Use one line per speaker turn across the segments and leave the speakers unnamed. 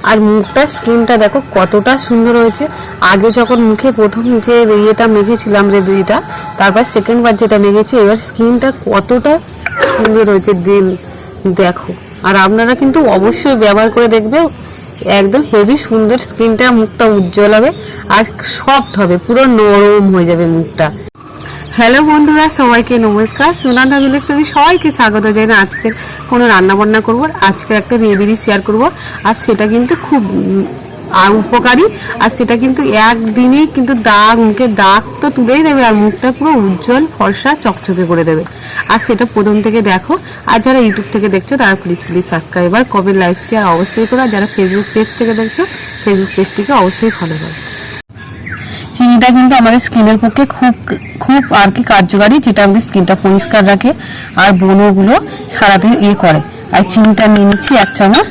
আর মুখটা স্কিনটা দেখো কতটা সুন্দর হয়েছে। আগে যখন মুখে প্রথম যে ইয়েটা মেখেছিলাম রেডিটা, তারপর সেকেন্ড বার যেটা মেখেছি, এবার স্কিনটা কতটা সুন্দর হয়েছে দিল দেখো। আর আপনারা কিন্তু অবশ্যই ব্যবহার করে দেখবে, একদম হেভি সুন্দর, স্কিনটা মুখটা উজ্জ্বল হবে আর সফট হবে, পুরো নরম হয়ে যাবে মুখটা। হ্যালো বন্ধুরা, সবাইকে নমস্কার। সুনন্দা ভিলেজ স্টোরি সবাইকে স্বাগত জানাই। আজকে কোনো রান্নাবান্না করব, আজকে একটা রেসিপি শেয়ার করব। আর সেটা কিন্তু খুব উপকারী, আর সেটা কিন্তু একদিনেই কিন্তু দাগ, মুখের দাগ তো তুলেই দেবে, আর মুখটা পুরো উজ্জ্বল ফর্সা চকচকে করে দেবে। আর সেটা প্রথম থেকে দেখো। আর যারা ইউটিউব থেকে দেখছো তারা please subscriber, comment, like, share অবশ্যই করো। আর যারা ফেসবুক পেজ থেকে দেখছো, ফেসবুক পেজটিকে অবশ্যই ফলো করো। চিনিটা কিন্তু আমাদের স্কিনের পক্ষে খুব খুব আর কি কার্যকারী, যেটা আমাদের স্কিনটা পরিষ্কার রাখে আর ব্রণগুলো সারাদিন করে। আর চিনিটা নিয়ে নিচ্ছি 1 চামচ,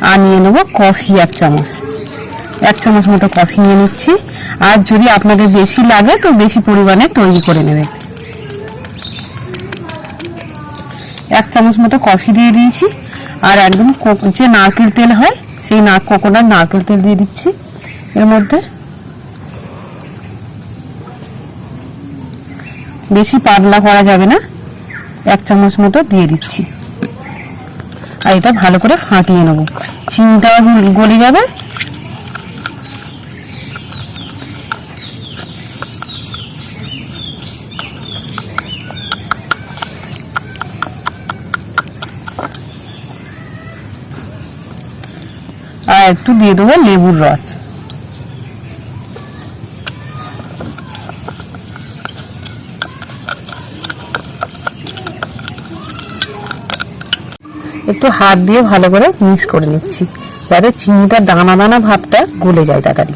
আর নিয়ে নেবো কফি 1 চামচ, 1 চামচ মতো কফি নিয়ে নিচ্ছি। আর যদি আপনাদের বেশি লাগে তো বেশি পরিমাণে তৈরি করে নেবেন। 1 চামচ মতো কফি দিয়ে দিয়েছি। আর একদম যে নারকেল তেল হয়, সেই কোকোনাট নারকেল তেল দিয়ে দিচ্ছি এর মধ্যে। বেশি পাতলা করা যাবে না, 1 চামচ মতো দিয়ে দিচ্ছি। আর এটা ভালো করে ফাটিয়ে নেব, চিনিটাও গলে যাবে। আর একটু দিয়ে দেবো লেবুর রস। একটু হাত দিয়ে ভালো করে মিক্স করে নিচ্ছি, যাতে চিনিটা দানা দানা ভাবটা গলে যায় তাড়াতাড়ি।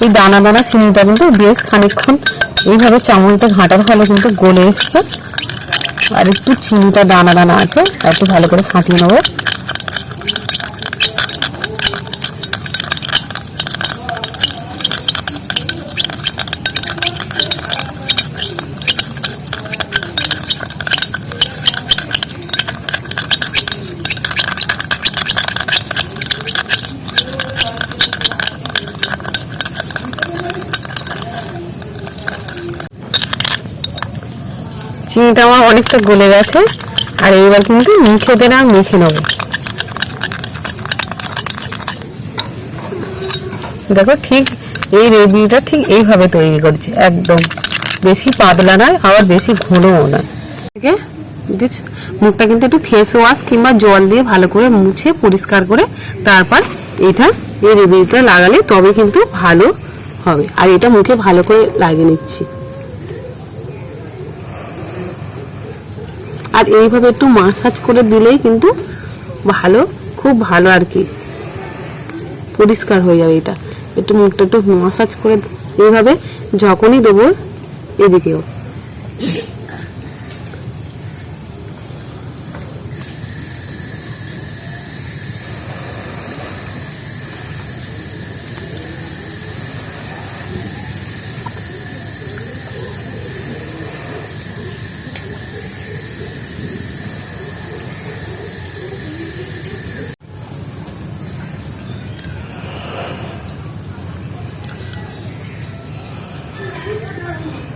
এই দানা দানা চিনিটা কিন্তু বেশ খানিকক্ষণ এইভাবে চামচতে ঘাঁটার ফলে কিন্তু গলে এসছে। আর একটু চিনিটা দানা দানা আছে, একটু ভালো করে ফাটিয়ে নেবো। চিনিটা আমার অনেকটা গলে গেছে। আর এইবার কিন্তু মুখে দেনা মেখে নেব। দেখো ঠিক এই রেসিপিটা ঠিক এইভাবে তৈরি করছি, একদম বেশি পাতলা নয়, আবার বেশি ঘনও নয়। ঠিক আছে, মুখটা কিন্তু একটু ফেস ওয়াশ কিংবা জল দিয়ে ভালো করে মুছে পরিষ্কার করে তারপর এই রেসিপিটা লাগালে তবে কিন্তু ভালো হবে। আর এটা মুখে ভালো করে লাগিয়ে নিচ্ছি। আর এইভাবে একটু মাসাজ করে দিলেই কিন্তু ভালো, খুব ভালো আর কি পরিষ্কার হয়ে যাবে। এটা একটু মুখটা একটু মাসাজ করে এইভাবে যখনই দেবো এদিকেও।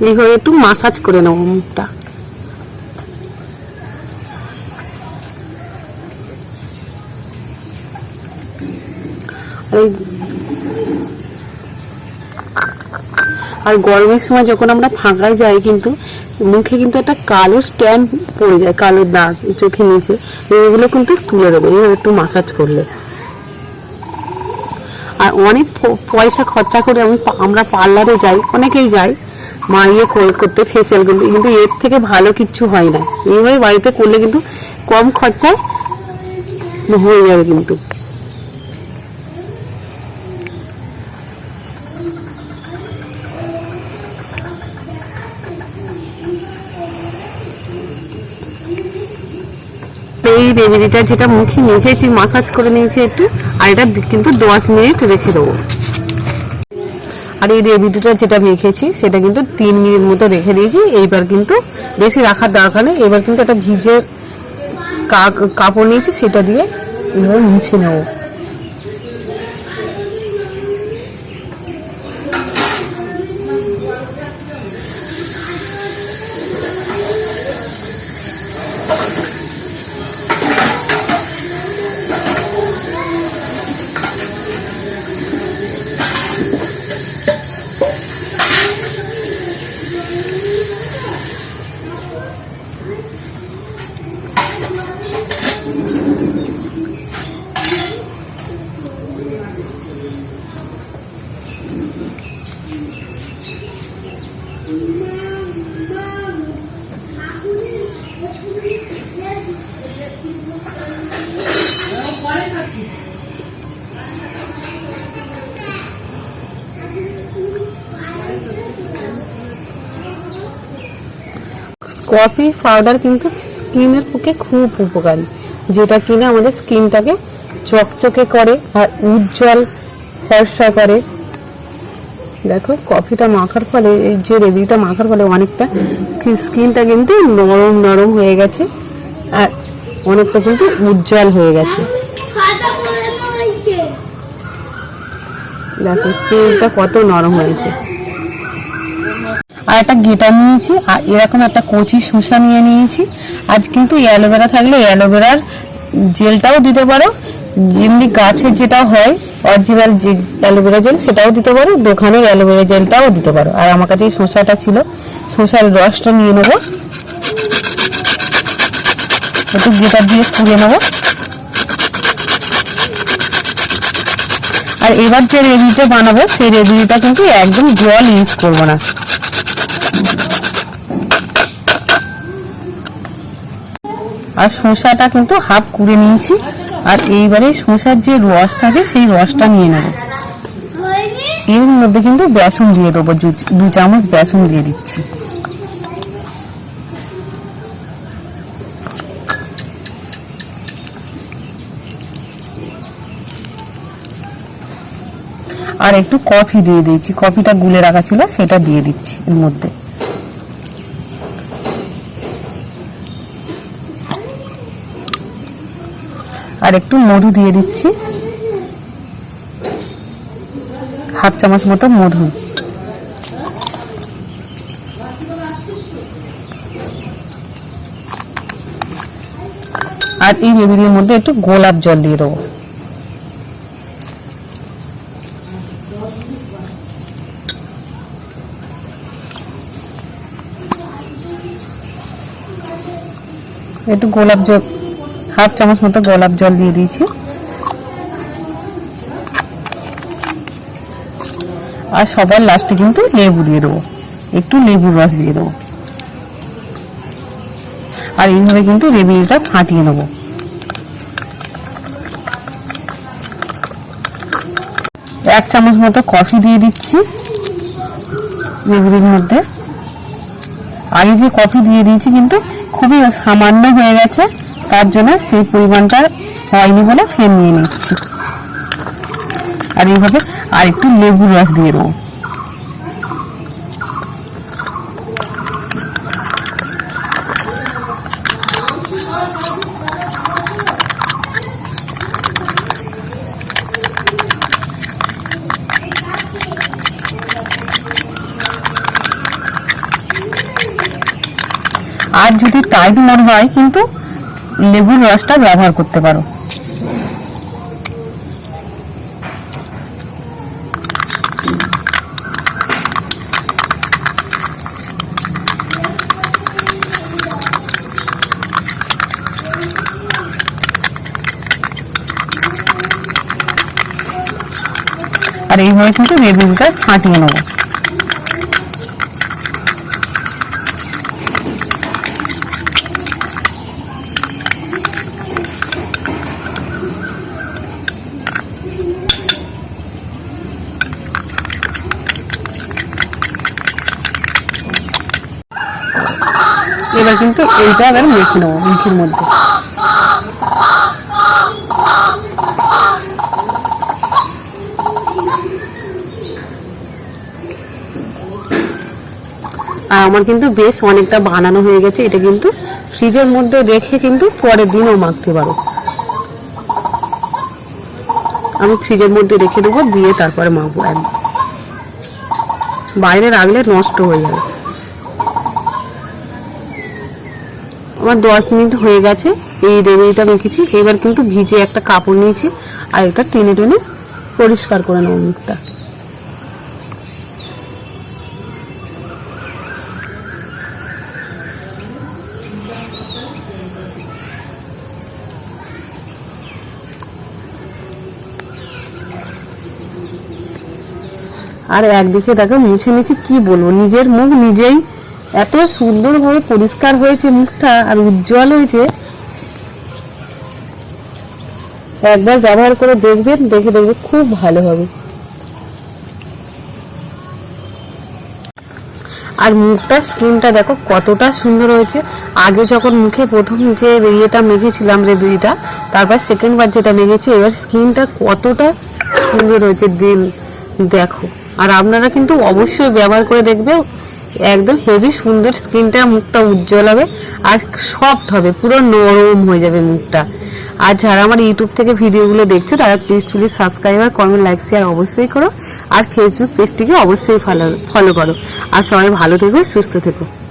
এইভাবে একটু মাসাজ করে নেব মুখটা। আর গরমের সময় যখন আমরা ফাঁকায় যাই কিন্তু মুখে কিন্তু একটা কালো স্ট্যান্ড পড়ে যায়, কালো দাগ চোখের নিচে, এগুলো কিন্তু তুলে দেবো এইভাবে একটু মাসাজ করলে। আর অনেক পয়সা খরচা করে আমরা পার্লারে যাই, অনেকেই যাই মাইয়ে করতে ফেসিয়াল করতে, কিন্তু এর থেকে ভালো কিচ্ছু হয় না। এইভাবে বাড়িতে করলে কিন্তু কম খরচায় হয়ে যাবে কিন্তু। রেমেডিটা যেটা মুখে মেখেছি, মাসাজ করে নিয়েছি একটু, আর এটা কিন্তু 10 মিনিট রেখে দেবো। আর এই রেমেডিটা যেটা মেখেছি সেটা কিন্তু 3 মিনিট মতো রেখে দিয়েছি। এইবার কিন্তু বেশি রাখার দরকার নেই। এবার কিন্তু একটা ভিজে কাপড় নিয়েছি, সেটা দিয়ে এবার মুছে নেব। কফি পাউডার কিন্তু স্কিনের পক্ষে খুব উপকারী, যেটা কিনা আমাদের স্কিনটাকে চকচকে করে আর উজ্জ্বল ফর্সা করে। দেখো কফিটা মাখার ফলে, এই যে রেমেডিটা মাখার ফলে অনেকটা স্কিনটা কিন্তু নরম নরম হয়ে গেছে আর অনেকটা কিন্তু উজ্জ্বল হয়ে গেছে। দেখো স্কিনটা কত নরম হয়েছে। আর একটা গেটার নিয়েছি, আর এরকম একটা কচি শসা নিয়ে নিয়েছি। আজ কিন্তু অ্যালোভেরা থাকলে অ্যালোভেরার জেলটাও দিতে পারো, এমনি গাছের যেটা হয় অরিজিনাল যে অ্যালোভেরা জেল সেটাও দিতে পারো, দোকানে অ্যালোভেরা জেলটাও দিতে পারো। আর আমার কাছে এই শসাটা ছিল, শসার রসটা নিয়ে নেব, একটু গেটার দিয়ে পুড়ে নেব। আর এবার যে রেমেডিটা বানাবো সেই রেমেডিটা কিন্তু একদম জল ইউজ করবো না। আর শসাটা কিন্তু হাফ কুড়ে নিয়েছি, আর এইবারে শসার যে রস থাকে সেই রসটা নিয়ে নেব। এর মধ্যে কিন্তু বেসন দিয়ে দেবো, 2 চামচ বেসন দিয়ে দিচ্ছি। আর একটু কফি দিয়ে দিয়েছি, কফিটা গুলে রাখা ছিল সেটা দিয়ে দিচ্ছি এর মধ্যে। আর একটু মধু দিয়ে দিচ্ছি, হাফ চামচ মতো মধু। আর এই রেমেডির মধ্যে একটু গোলাপ জল দিয়ে দেবো। একটু গোলাপ জল, হাফ চামচ মতো গোলাপ জল দিয়ে দিয়েছি। আর সবার লাস্টে কিন্তু লেবু দিয়ে দেবো, একটু লেবুর রস দিয়ে দেবো। আর এইভাবে কিন্তু রেমেডিটা ফাটিয়ে নেব। এক চামচ মতো কফি দিয়ে দিচ্ছি রেমেডির মধ্যে। আগে যে কফি দিয়ে দিয়েছি কিন্তু খুবই সামান্য হয়ে গেছে, তার জন্য সেই পরিমাণটা হয়নি বলে ফের নিয়ে নিচ্ছি। আর এইভাবে আর একটু লেবুর রস দিয়ে দেবো। আর যদি টাইট মনে হয় কিন্তু লেবুর রসটা ব্যবহার করতে পারো। আর এইভাবে কিন্তু রেমেডিটা ফাটিয়ে নেবো। এবার কিন্তু এইটা আবার মেখে নেবো মুখের মধ্যে। আর আমার কিন্তু বেশ অনেকটা বানানো হয়ে গেছে। এটা কিন্তু ফ্রিজের মধ্যে রেখে কিন্তু পরের দিনও মাখতে পারো। আমি ফ্রিজের মধ্যে রেখে দেবো, দিয়ে তারপরে মাখবো। একদম বাইরে রাখলে নষ্ট হয়ে যাবে। আমার 10 মিনিট হয়ে গেছে এই রেমেডিটা মেখেছি। এবার কিন্তু ভিজে একটা কাপড় নিয়েছি আর এটা টেনে টেনে পরিষ্কার করে নেবো মুখটা। আর একদিকে দেখো মুছে নিয়েছি, কি বলবো, নিজের মুখ নিজেই এত সুন্দরভাবে পরিষ্কার হয়েছে মুখটা আর উজ্জ্বল হয়েছে। একবার ব্যবহার করে দেখবেন, দেখে দেখবে খুব ভালো হবে। আর মুখটা স্কিনটা দেখো কতটা সুন্দর হয়েছে। আগে যখন মুখে প্রথম যে ইয়েটা মেখেছিলাম রেমেডিটা, তারপর সেকেন্ড বার যেটা মেখেছি, এবার স্কিনটা কতটা সুন্দর হয়েছে দেখো। আর আপনারা কিন্তু অবশ্যই ব্যবহার করে দেখবে, একদম হেভি সুন্দর স্কিনটা, মুখটা উজ্জ্বল হবে আর সফট হবে, পুরো নরম হয়ে যাবে মুখটা। আর যারা আমার ইউটিউব থেকে ভিডিওগুলো দেখছো তারা প্লিজ সাবস্ক্রাইব আর কমেন্ট, লাইক, শেয়ার অবশ্যই করো। আর ফেসবুক পেজটিকে অবশ্যই ফলো করো। আর সবাই ভালো থেকো, সুস্থ থেকো।